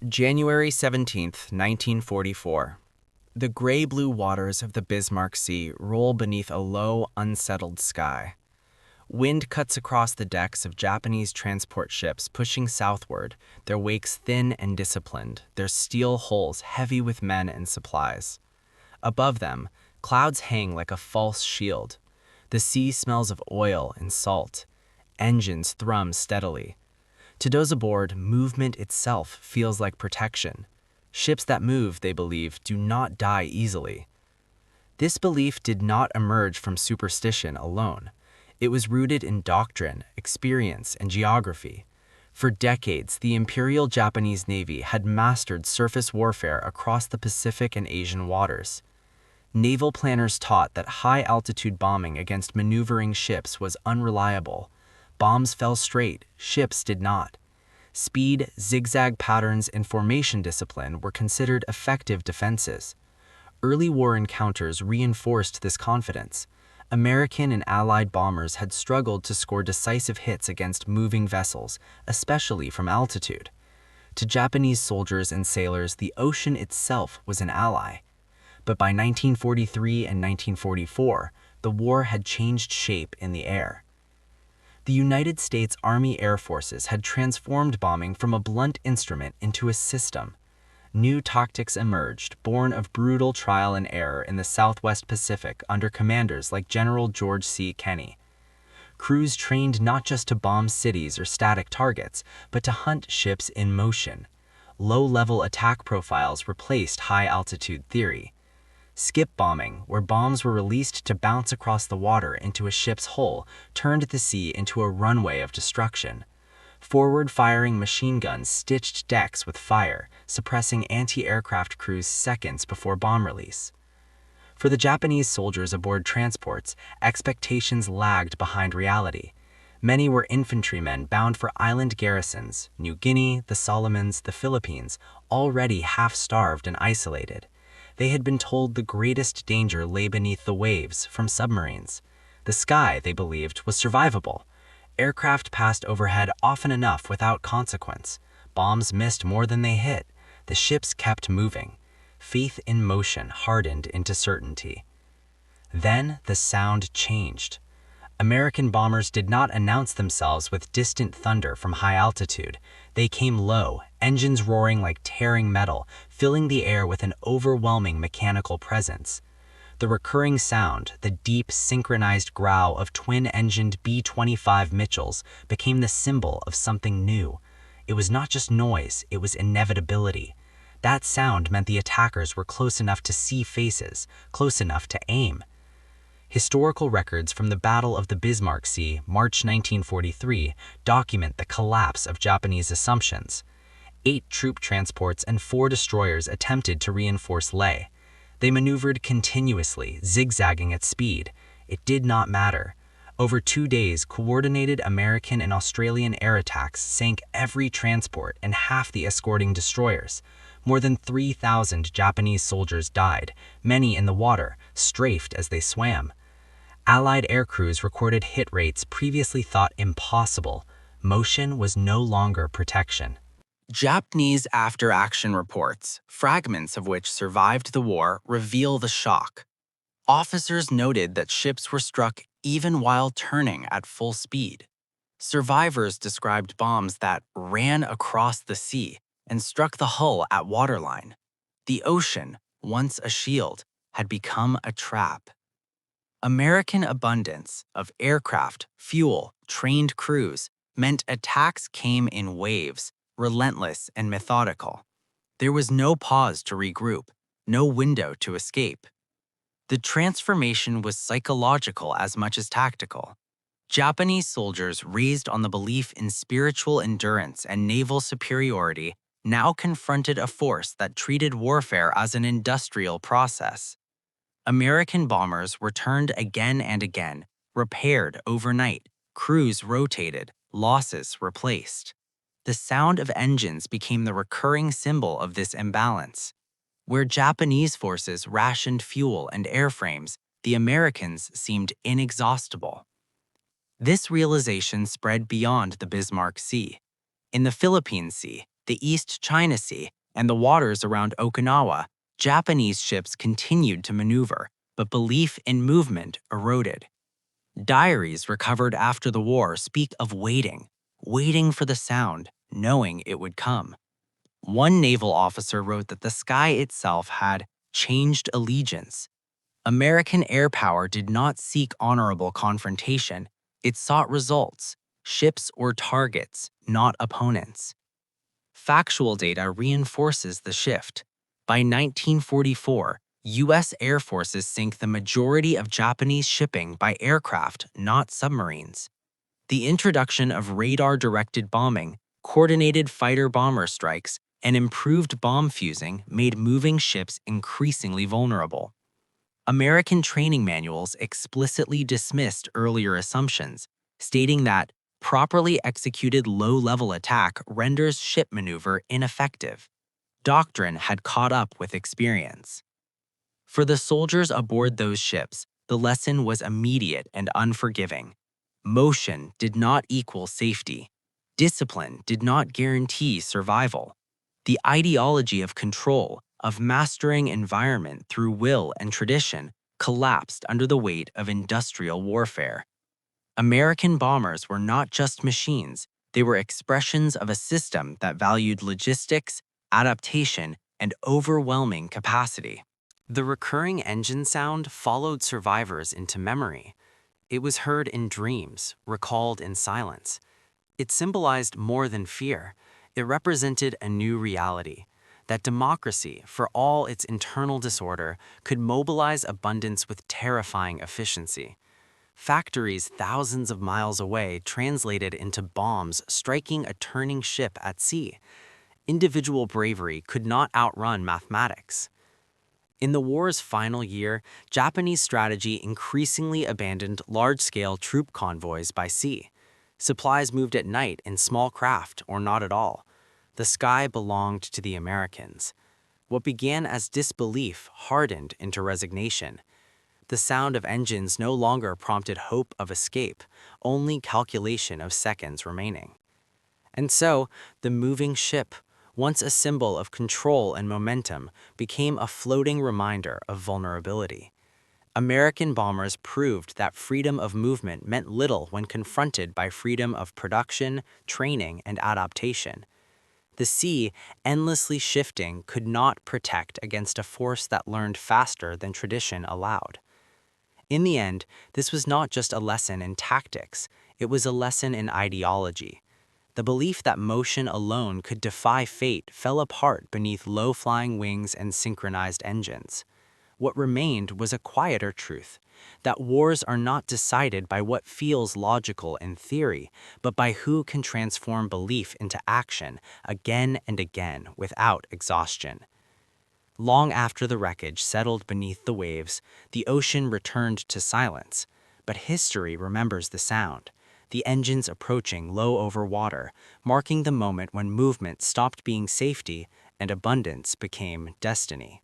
January 17, 1944. The gray-blue waters of the Bismarck Sea roll beneath a low, unsettled sky. Wind cuts across the decks of Japanese transport ships pushing southward, their wakes thin and disciplined, their steel hulls heavy with men and supplies. Above them, clouds hang like a false shield. The sea smells of oil and salt. Engines thrum steadily. To those aboard, movement itself feels like protection. Ships that move, they believe, do not die easily. This belief did not emerge from superstition alone. It was rooted in doctrine, experience, and geography. For decades, the Imperial Japanese Navy had mastered surface warfare across the Pacific and Asian waters. Naval planners taught that high-altitude bombing against maneuvering ships was unreliable. Bombs fell straight, ships did not. Speed, zigzag patterns, and formation discipline were considered effective defenses. Early war encounters reinforced this confidence. American and Allied bombers had struggled to score decisive hits against moving vessels, especially from altitude. To Japanese soldiers and sailors, the ocean itself was an ally. But by 1943 and 1944, the war had changed shape in the air. The United States Army Air Forces had transformed bombing from a blunt instrument into a system. New tactics emerged, born of brutal trial and error in the Southwest Pacific under commanders like General George C. Kenney. Crews trained not just to bomb cities or static targets, but to hunt ships in motion. Low-level attack profiles replaced high-altitude theory. Skip bombing, where bombs were released to bounce across the water into a ship's hull, turned the sea into a runway of destruction. Forward-firing machine guns stitched decks with fire, suppressing anti-aircraft crews seconds before bomb release. For the Japanese soldiers aboard transports, expectations lagged behind reality. Many were infantrymen bound for island garrisons, New Guinea, the Solomons, the Philippines, already half-starved and isolated. They had been told the greatest danger lay beneath the waves, from submarines. The sky, they believed, was survivable. Aircraft passed overhead often enough without consequence. Bombs missed more than they hit. The ships kept moving. Faith in motion hardened into certainty. Then the sound changed. American bombers did not announce themselves with distant thunder from high altitude. They came low, engines roaring like tearing metal, filling the air with an overwhelming mechanical presence. The recurring sound, the deep, synchronized growl of twin-engined B-25 Mitchells, became the symbol of something new. It was not just noise, it was inevitability. That sound meant the attackers were close enough to see faces, close enough to aim. Historical records from the Battle of the Bismarck Sea, March 1943, document the collapse of Japanese assumptions. 8 troop transports and 4 destroyers attempted to reinforce Leh. They maneuvered continuously, zigzagging at speed. It did not matter. Over 2 days, coordinated American and Australian air attacks sank every transport and half the escorting destroyers. More than 3,000 Japanese soldiers died, many in the water, strafed as they swam. Allied air crews recorded hit rates previously thought impossible. Motion was no longer protection. Japanese after-action reports, fragments of which survived the war, reveal the shock. Officers noted that ships were struck even while turning at full speed. Survivors described bombs that ran across the sea and struck the hull at waterline. The ocean, once a shield, had become a trap. American abundance of aircraft, fuel, trained crews meant attacks came in waves, relentless and methodical. There was no pause to regroup, no window to escape. The transformation was psychological as much as tactical. Japanese soldiers, raised on the belief in spiritual endurance and naval superiority, now confronted a force that treated warfare as an industrial process. American bombers were turned again and again, repaired overnight, crews rotated, losses replaced. The sound of engines became the recurring symbol of this imbalance. Where Japanese forces rationed fuel and airframes, the Americans seemed inexhaustible. This realization spread beyond the Bismarck Sea. In the Philippine Sea, the East China Sea, and the waters around Okinawa, Japanese ships continued to maneuver, but belief in movement eroded. Diaries recovered after the war speak of waiting for the sound, knowing it would come. One naval officer wrote that the sky itself had changed allegiance. American air power did not seek honorable confrontation, it sought results, ships or targets, not opponents. Factual data reinforces the shift. By 1944, U.S. Air Forces sink the majority of Japanese shipping by aircraft, not submarines. The introduction of radar-directed bombing, coordinated fighter-bomber strikes, and improved bomb fusing made moving ships increasingly vulnerable. American training manuals explicitly dismissed earlier assumptions, stating that properly executed low-level attack renders ship maneuver ineffective. Doctrine had caught up with experience. For the soldiers aboard those ships, the lesson was immediate and unforgiving. Motion did not equal safety. Discipline did not guarantee survival. The ideology of control, of mastering environment through will and tradition, collapsed under the weight of industrial warfare. American bombers were not just machines, they were expressions of a system that valued logistics, adaptation, and overwhelming capacity. The recurring engine sound followed survivors into memory. It was heard in dreams, recalled in silence. It symbolized more than fear. It represented a new reality, that democracy, for all its internal disorder, could mobilize abundance with terrifying efficiency. Factories thousands of miles away translated into bombs striking a turning ship at sea. Individual bravery could not outrun mathematics. In the war's final year, Japanese strategy increasingly abandoned large-scale troop convoys by sea. Supplies moved at night in small craft or not at all. The sky belonged to the Americans. What began as disbelief hardened into resignation. The sound of engines no longer prompted hope of escape, only calculation of seconds remaining. And so, the moving ship, once a symbol of control and momentum, became a floating reminder of vulnerability. American bombers proved that freedom of movement meant little when confronted by freedom of production, training, and adaptation. The sea, endlessly shifting, could not protect against a force that learned faster than tradition allowed. In the end, this was not just a lesson in tactics, it was a lesson in ideology. The belief that motion alone could defy fate fell apart beneath low-flying wings and synchronized engines. What remained was a quieter truth, that wars are not decided by what feels logical in theory, but by who can transform belief into action again and again without exhaustion. Long after the wreckage settled beneath the waves, the ocean returned to silence, but history remembers the sound. The engines approaching low over water, marking the moment when movement stopped being safety and abundance became destiny.